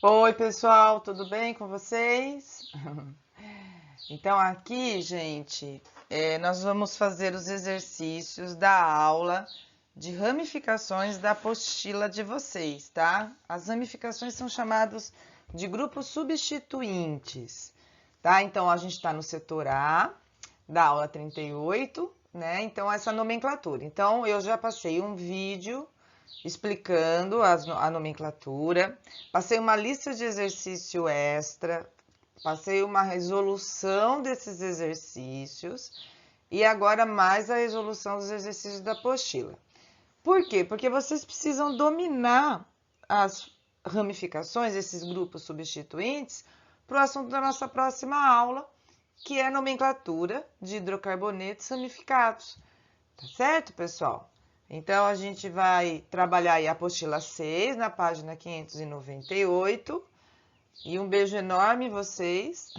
Oi, pessoal, tudo bem com vocês? Então, aqui, gente, nós vamos fazer os exercícios da aula de ramificações da apostila de vocês, tá? As ramificações são chamadas de grupos substituintes, tá? Então, a gente está no setor A, da aula 38, né? Então, essa nomenclatura. Então, eu já passei um vídeo explicando a nomenclatura, passei uma lista de exercício extra, passei uma resolução desses exercícios e agora mais a resolução dos exercícios da apostila. Por quê? Porque vocês precisam dominar as ramificações, esses grupos substituintes, para o assunto da nossa próxima aula, que é a nomenclatura de hidrocarbonetos ramificados. Tá certo, pessoal? Então, a gente vai trabalhar aí a apostila 6, na página 598. E um beijo enorme em vocês.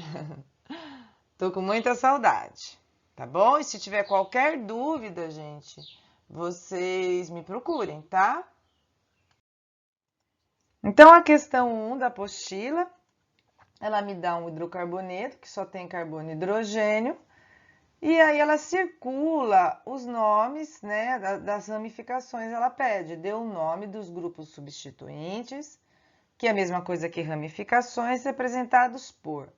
Tô com muita saudade, tá bom? E se tiver qualquer dúvida, gente, vocês me procurem, tá? Então, a questão 1 da apostila, ela me dá um hidrocarboneto que só tem carbono e hidrogênio. E aí ela circula os nomes, né, das ramificações, ela pede, dê o nome dos grupos substituintes, que é a mesma coisa que ramificações, representados por.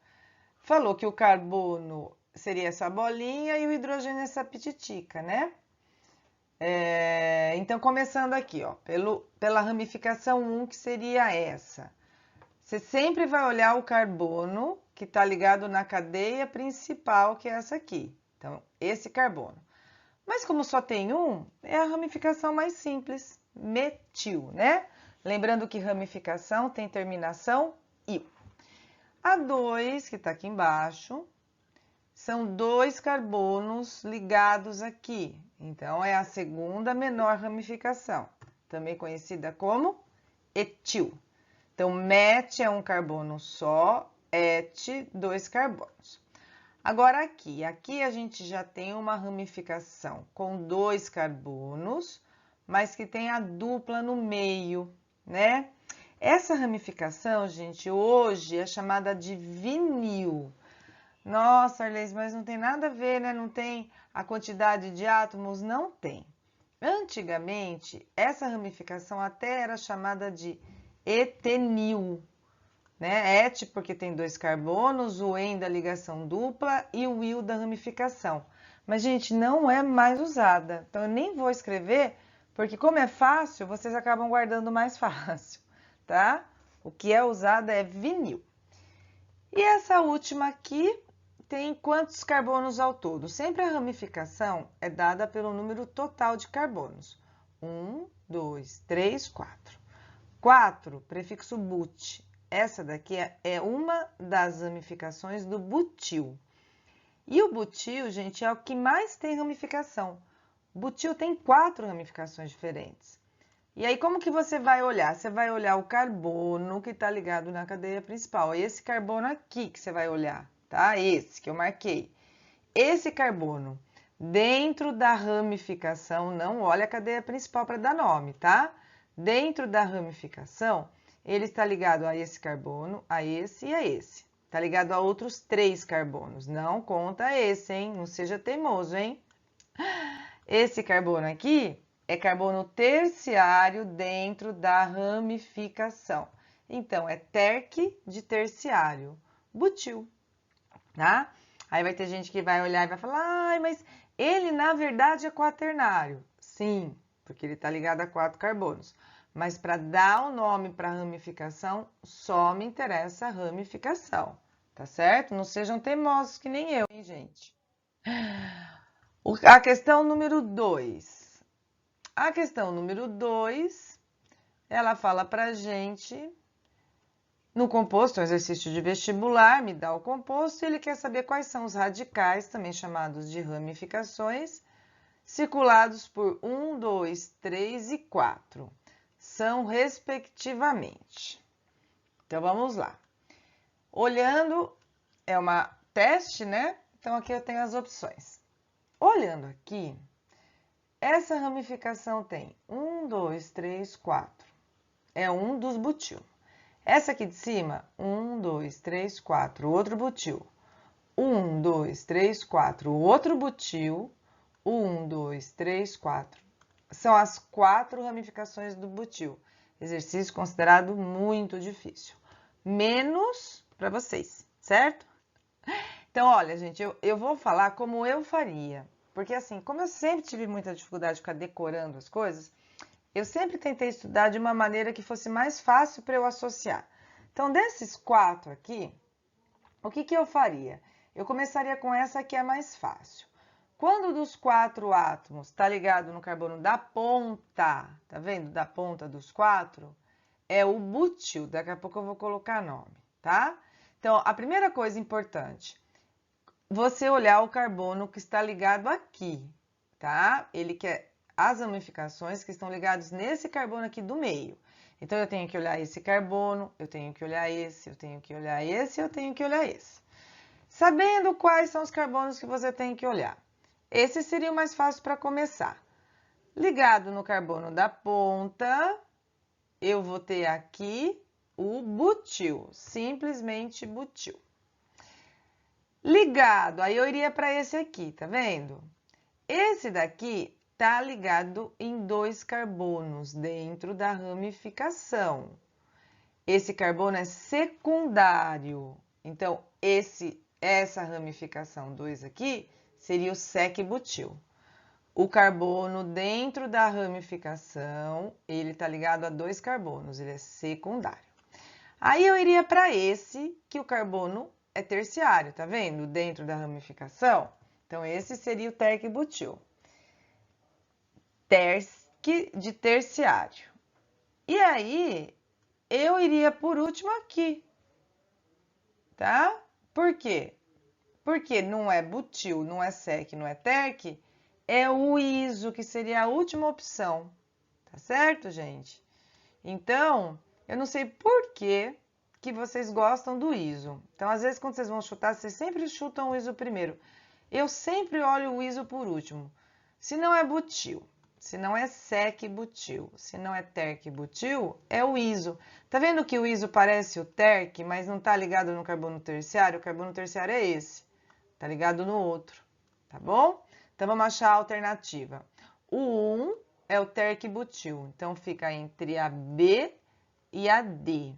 Falou que o carbono seria essa bolinha e o hidrogênio essa pititica, né? Então, começando aqui, ó, pela ramificação 1, que seria essa. Você sempre vai olhar o carbono que está ligado na cadeia principal, que é essa aqui. Então, esse carbono. Mas como só tem um, é a ramificação mais simples, metil, né? Lembrando que ramificação tem terminação -il. A 2, que está aqui embaixo, são dois carbonos ligados aqui. Então, é a segunda menor ramificação, também conhecida como etil. Então, met é um carbono só, et, dois carbonos. Agora, aqui a gente já tem uma ramificação com dois carbonos, mas que tem a dupla no meio, né? Essa ramificação, gente, hoje é chamada de vinil. Nossa, Arleis, mas não tem nada a ver, né? Não tem a quantidade de átomos? Não tem. Antigamente, essa ramificação até era chamada de etenil, né? Et porque tem dois carbonos, o en da ligação dupla e o il da ramificação. Mas, gente, não é mais usada. Então, eu nem vou escrever, porque como é fácil, vocês acabam guardando mais fácil, tá? O que é usado é vinil. E essa última aqui tem quantos carbonos ao todo? Sempre a ramificação é dada pelo número total de carbonos. 1, 2, 3, 4. 4, prefixo but. Essa daqui é uma das ramificações do butil. E o butil, gente, é o que mais tem ramificação. O butil tem 4 ramificações diferentes. E aí, como que você vai olhar? Você vai olhar o carbono que está ligado na cadeia principal. É esse carbono aqui que você vai olhar, tá? Esse que eu marquei. Esse carbono, dentro da ramificação, não olha a cadeia principal para dar nome, tá? Dentro da ramificação, ele está ligado a esse carbono, a esse e a esse. Está ligado a outros 3 carbonos. Não conta esse, hein? Não seja teimoso, hein? Esse carbono aqui é carbono terciário dentro da ramificação. Então, é terc de terciário, butil, tá? Aí vai ter gente que vai olhar e vai falar, ai, mas ele na verdade é quaternário. Sim, porque ele está ligado a 4 carbonos. Mas para dar o nome para a ramificação, só me interessa a ramificação, tá certo? Não sejam teimosos que nem eu, hein, gente? A questão número 2. A questão número 2, ela fala pra gente, no composto, um exercício de vestibular, me dá o composto, e ele quer saber quais são os radicais, também chamados de ramificações, circulados por 1, 2, 3 e 4. São respectivamente. Então, vamos lá. Olhando, é uma teste, né? Então, aqui eu tenho as opções. Olhando aqui, essa ramificação tem 1, 2, 3, 4. É um dos butil. Essa aqui de cima, 1, 2, 3, 4, outro butil. 1, 2, 3, 4, outro butil. 1, 2, 3, 4. São as 4 ramificações do butil. Exercício considerado muito difícil. Menos para vocês, certo? Então, olha, gente, eu vou falar como eu faria. Porque assim, como eu sempre tive muita dificuldade de ficar decorando as coisas, eu sempre tentei estudar de uma maneira que fosse mais fácil para eu associar. Então, desses 4 aqui, o que eu faria? Eu começaria com essa que é mais fácil. Quando dos 4 átomos está ligado no carbono da ponta, tá vendo? Da ponta dos 4, é o butil. Daqui a pouco eu vou colocar nome, tá? Então, a primeira coisa importante, você olhar o carbono que está ligado aqui, tá? Ele quer as ramificações que estão ligadas nesse carbono aqui do meio. Então, eu tenho que olhar esse carbono, eu tenho que olhar esse, eu tenho que olhar esse, eu tenho que olhar esse. Sabendo quais são os carbonos que você tem que olhar. Esse seria o mais fácil para começar. Ligado no carbono da ponta, eu vou ter aqui o butil, simplesmente butil. Ligado, aí eu iria para esse aqui, tá vendo? Esse daqui tá ligado em 2 carbonos dentro da ramificação. Esse carbono é secundário, então essa ramificação 2 aqui seria o sec-butil. O carbono dentro da ramificação, ele está ligado a 2 carbonos, ele é secundário. Aí eu iria para esse, que o carbono é terciário, tá vendo? Dentro da ramificação. Então, esse seria o tec-butil. Terc de terciário. E aí, eu iria por último aqui, tá? Por quê? Porque não é butil, não é sec, não é terc, é o iso, que seria a última opção. Tá certo, gente? Então, eu não sei por que vocês gostam do iso. Então, às vezes, quando vocês vão chutar, vocês sempre chutam o iso primeiro. Eu sempre olho o iso por último. Se não é butil, se não é sec-butil, se não é terc-butil, é o iso. Tá vendo que o iso parece o terc, mas não tá ligado no carbono terciário? O carbono terciário é esse. Tá ligado no outro, tá bom? Então, vamos achar a alternativa. O 1 é o terc-butil, então fica entre a B e a D.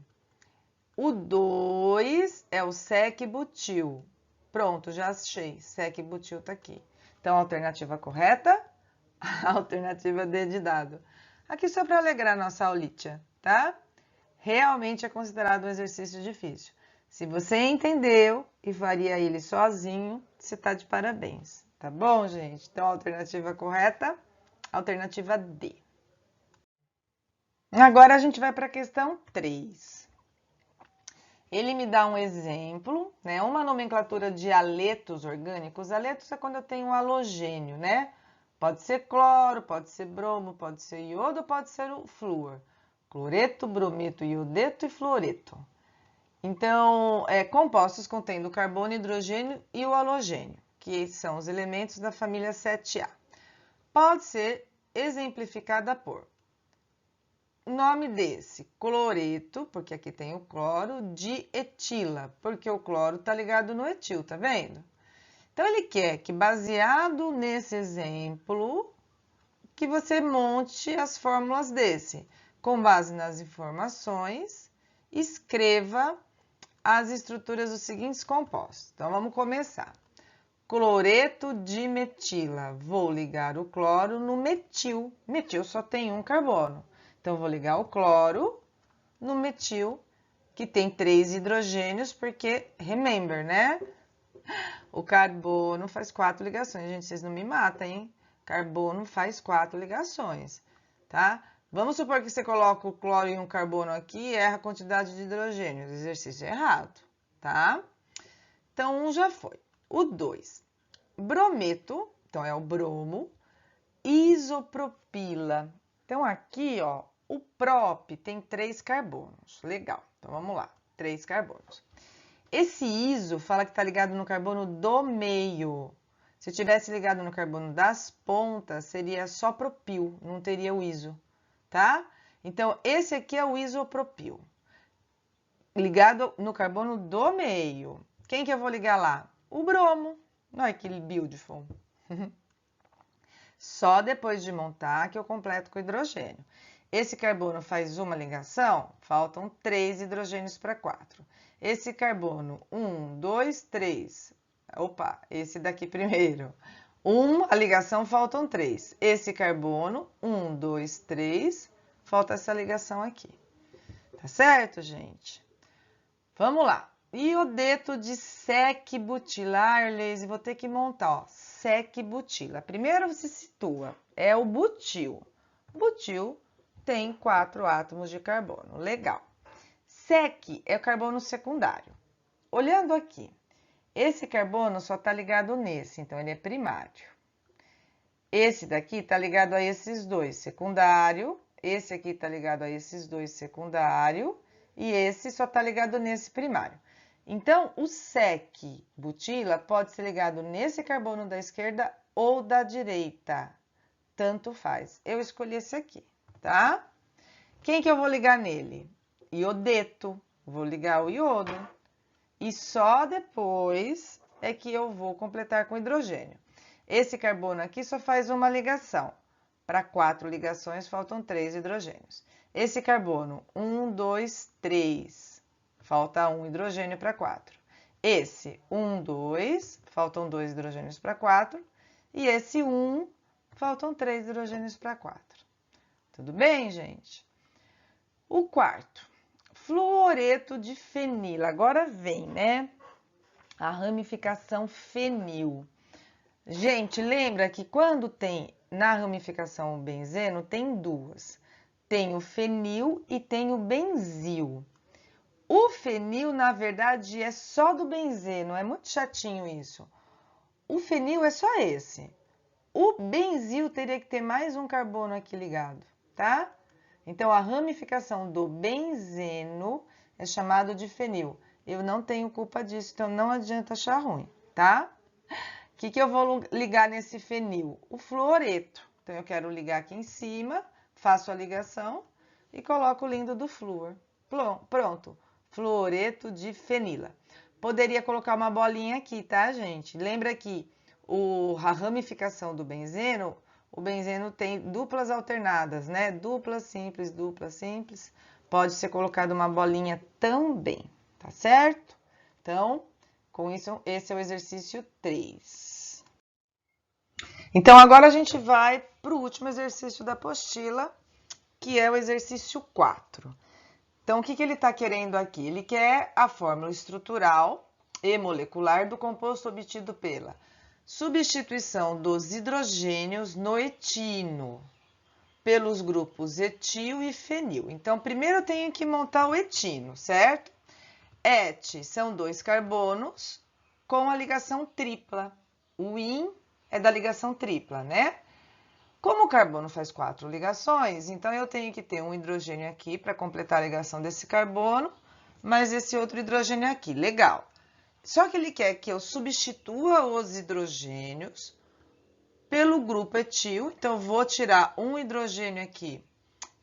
O 2 é o sec-butil. Pronto, já achei. Sec-butil tá aqui. Então, a alternativa correta? A alternativa D de dado. Aqui só para alegrar nossa aulitia, tá? Realmente é considerado um exercício difícil. Se você entendeu e faria ele sozinho, você tá de parabéns. Tá bom, gente? Então, a alternativa correta, alternativa D. Agora, a gente vai para a questão 3. Ele me dá um exemplo, né? Uma nomenclatura de haletos orgânicos. Haletos é quando eu tenho um halogênio, né? Pode ser cloro, pode ser bromo, pode ser iodo, pode ser o flúor. Cloreto, brometo, iodeto e fluoreto. Então, compostos contendo carbono, hidrogênio e o halogênio, que são os elementos da família 7A. Pode ser exemplificada por nome desse, cloreto, porque aqui tem o cloro, de etila, porque o cloro está ligado no etil, tá vendo? Então, ele quer que, baseado nesse exemplo, que você monte as fórmulas desse. Com base nas informações, escreva as estruturas dos seguintes compostos. Então, vamos começar. Cloreto de metila. Vou ligar o cloro no metil. Metil só tem um carbono. Então, vou ligar o cloro no metil, que tem 3 hidrogênios, porque, remember, né? O carbono faz 4 ligações. Gente, vocês não me matam, hein? Carbono faz 4 ligações, tá? Vamos supor que você coloca o cloro e um carbono aqui e erra a quantidade de hidrogênios. Exercício errado, tá? Então, 1 já foi. O 2, brometo, então é o bromo, isopropila. Então, aqui, ó, o prop tem 3 carbonos. Legal, então vamos lá, 3 carbonos. Esse iso fala que está ligado no carbono do meio. Se tivesse ligado no carbono das pontas, seria só propil, não teria o iso, tá? Então, esse aqui é o isopropil. ligado no carbono do meio. Quem que eu vou ligar lá? O bromo. Olha que beautiful. Só depois de montar que eu completo com hidrogênio. Esse carbono faz uma ligação, faltam 3 hidrogênios para 4. Esse carbono, 1, 2, 3. Opa, esse daqui primeiro. A ligação, faltam 3. Esse carbono, 1, 2, 3, falta essa ligação aqui. Tá certo, gente? Vamos lá. Iodeto de sec-butila. Arles, vou ter que montar, ó. Sec-butila. Primeiro você situa, é o butil. Butil tem 4 átomos de carbono. Legal. Sec é o carbono secundário. Olhando aqui, esse carbono só está ligado nesse, então ele é primário. Esse daqui está ligado a esses dois, secundário. Esse aqui está ligado a esses dois, secundário. E esse só está ligado nesse primário. Então, o sec-butila pode ser ligado nesse carbono da esquerda ou da direita. Tanto faz. Eu escolhi esse aqui, tá? Quem que eu vou ligar nele? Iodeto. Vou ligar o iodo. E só depois é que eu vou completar com hidrogênio. Esse carbono aqui só faz uma ligação. Para 4 ligações, faltam 3 hidrogênios. Esse carbono, 1, 2, 3. Falta 1 hidrogênio para 4. Esse, 1, 2, faltam 2 hidrogênios para 4. E esse 1, faltam 3 hidrogênios para 4. Tudo bem, gente? O quarto, fluoreto de fenila. Agora vem, né? A ramificação fenil. Gente, lembra que quando tem na ramificação o benzeno, tem duas. Tem o fenil e tem o benzil. O fenil, na verdade, é só do benzeno. É muito chatinho isso. O fenil é só esse. O benzil teria que ter mais um carbono aqui ligado, tá? Então, a ramificação do benzeno é chamado de fenil. Eu não tenho culpa disso, então não adianta achar ruim, tá? O que eu vou ligar nesse fenil? O fluoreto. Então, eu quero ligar aqui em cima, faço a ligação e coloco o lindo do flúor. Pronto, fluoreto de fenila. Poderia colocar uma bolinha aqui, tá, gente? Lembra que a ramificação do benzeno, o benzeno tem duplas alternadas, né? Dupla simples, dupla simples. Pode ser colocado uma bolinha também, tá certo? Então, com isso, esse é o exercício 3. Então, agora a gente vai para o último exercício da apostila, que é o exercício 4. Então, o que ele está querendo aqui? Ele quer a fórmula estrutural e molecular do composto obtido pela substituição dos hidrogênios no etino, pelos grupos etil e fenil. Então, primeiro eu tenho que montar o etino, certo? Et são 2 carbonos com a ligação tripla. O IN é da ligação tripla, né? Como o carbono faz 4 ligações, então eu tenho que ter um hidrogênio aqui para completar a ligação desse carbono, mas esse outro hidrogênio aqui. Legal. Só que ele quer que eu substitua os hidrogênios pelo grupo etil. Então, eu vou tirar um hidrogênio aqui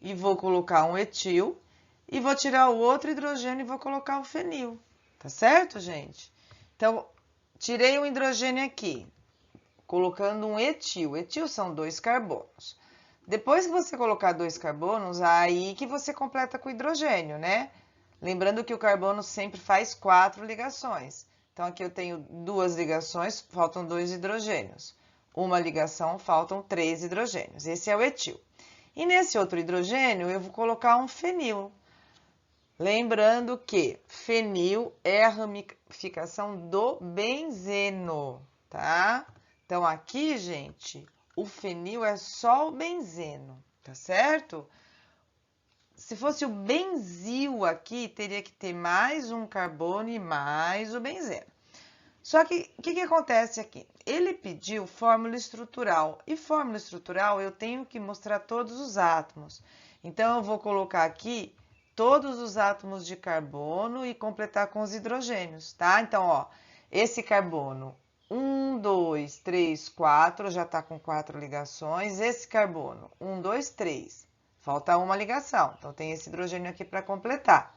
e vou colocar um etil. E vou tirar o outro hidrogênio e vou colocar o fenil. Tá certo, gente? Então, tirei um hidrogênio aqui, colocando um etil. Etil são 2 carbonos. Depois que você colocar 2 carbonos, aí que você completa com hidrogênio, né? Lembrando que o carbono sempre faz 4 ligações. Então, aqui eu tenho 2 ligações, faltam 2 hidrogênios. Uma ligação, faltam 3 hidrogênios. Esse é o etil. E nesse outro hidrogênio, eu vou colocar um fenil. Lembrando que fenil é a ramificação do benzeno, tá? Então, aqui, gente, o fenil é só o benzeno, tá certo? Se fosse o benzil aqui, teria que ter mais um carbono e mais o benzeno. Só que, o que acontece aqui? Ele pediu fórmula estrutural. E fórmula estrutural, eu tenho que mostrar todos os átomos. Então, eu vou colocar aqui todos os átomos de carbono e completar com os hidrogênios, tá? Então, ó, esse carbono, 1, 2, 3, 4, já tá com 4 ligações. Esse carbono, 1, 2, 3. Falta uma ligação, então tem esse hidrogênio aqui para completar.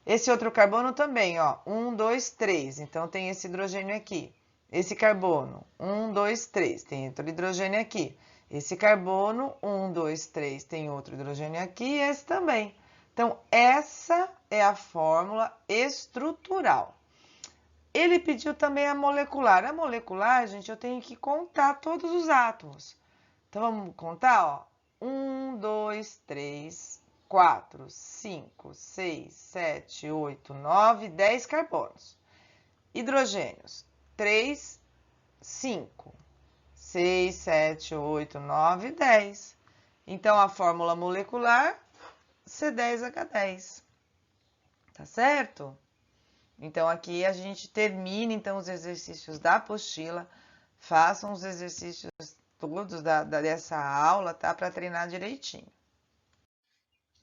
Esse outro carbono também, ó, 1, 2, 3, então tem esse hidrogênio aqui. Esse carbono, 1, 2, 3, tem outro hidrogênio aqui. Esse carbono, 1, 2, 3, tem outro hidrogênio aqui e esse também. Então, essa é a fórmula estrutural. Ele pediu também a molecular. A molecular, gente, eu tenho que contar todos os átomos. Então, vamos contar, ó. 1, 2, 3, 4, 5, 6, 7, 8, 9, 10 carbonos. Hidrogênios, 3, 5, 6, 7, 8, 9, 10. Então, a fórmula molecular, C10H10. Tá certo? Então, aqui a gente termina, então, os exercícios da apostila. Façam os exercícios todos dessa aula, tá? Para treinar direitinho.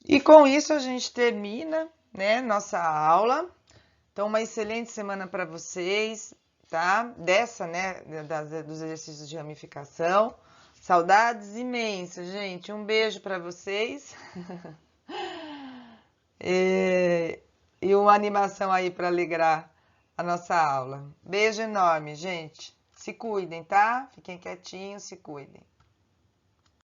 E com isso a gente termina, né, nossa aula. Então, uma excelente semana para vocês, tá? Dessa, né, dos exercícios de ramificação. Saudades imensas, gente. Um beijo para vocês. E uma animação aí para alegrar a nossa aula. Beijo enorme, gente. Se cuidem, tá? Fiquem quietinhos, se cuidem.